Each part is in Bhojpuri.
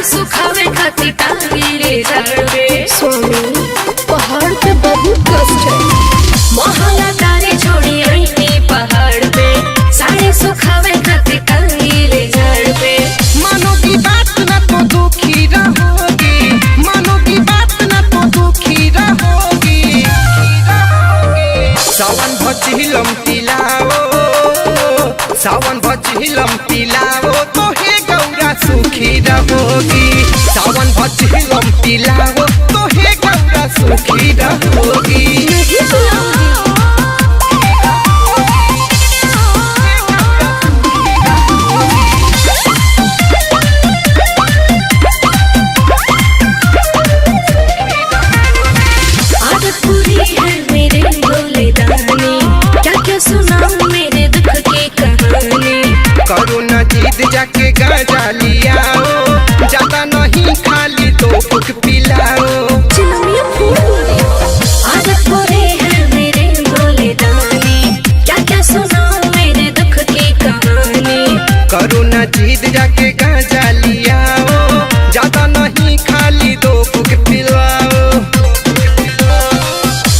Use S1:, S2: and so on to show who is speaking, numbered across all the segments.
S1: सुखावे खातिर टांगेले झाड़वे।
S2: स्वामी पहाड़ पे बहुत कष्ट है।
S1: मोहल्ला तारे छोड़ी आईनी पहाड़ पे, सारे सुखावे खातिर टांगेले झाड़वे।
S3: मानोगी बात ना तो दुखी रहोगी, मानोगी बात ना तो दुखी रहोगी। सावन भचिलम पिलाओ, सावन भचिलम पिलाओ तो हे गौरा सुखी रहोगी। सावन भचिलम पिलाओ तो हे गौरा सुखी रहोगी।
S2: नहीं बुलाऊंगी।
S1: आदत पूरी है मेरे भोले दानी, क्या क्या सुनाऊं मेरे दुख की कहानी।
S3: करो न जीत जाके गाजा लियाओ, ज्यादा नहीं खाली तो कुछ पिलाओ।
S2: चिलमिया फूल
S1: आदत पूरी है मेरे भोले दानी, क्या क्या सुनाऊं मेरे दुख की कहानी।
S3: करो न जीत जाके गाजा लियाओ, ज्यादा नहीं खाली दो कुछ पिलाओ।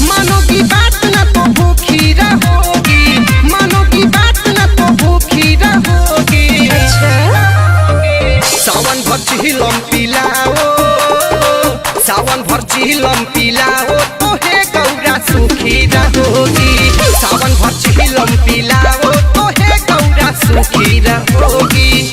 S3: मानोगी बात न तो भूखी रहोगी, मानोगी बात न तो भूखी रहोगी। सावन भर चिलम पिलाओ, सावन भर चिलम पिलाओ तो हे गौरा सुखी रहोगी। सावन भर चिलम पिलाओ तो हे गौरा सुखी रहोगी।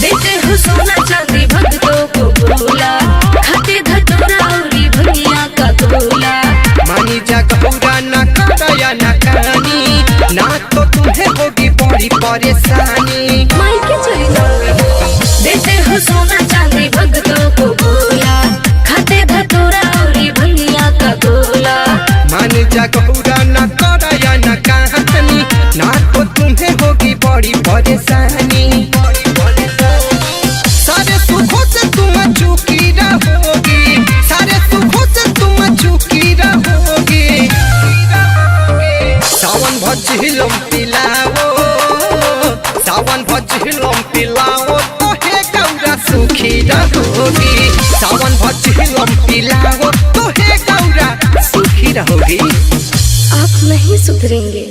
S1: देते हो सोना चांदी भक्तों को भोला, खाते धतूरा औरी भंगिया का तोला।
S3: मानी जा गौरा न करया न कहानी, ना तो तुम्हें होगी बड़ी परेशानी।
S2: मायके चली जाओ।
S1: देते हो सोना चांदी भक्तों को भोला, खाते धतूरा औरी भंगिया का तोला।
S3: मानी जा गौरा न करया न कहानी, ना तो तुम्हें होगी बड़ी परेशानी। सारे सुखों से तुम चूकी रहोगी, सारे सुखों से तुम चूकी रहोगी। सावन भचिलम पिलाओ, सावन भचिलम पिलाओ तो हे गौरा सुखी रहोगी। सावन भचिलम पिलाओ तो हे गौरा सुखी रहोगी।
S2: आप नहीं सुधरेंगे।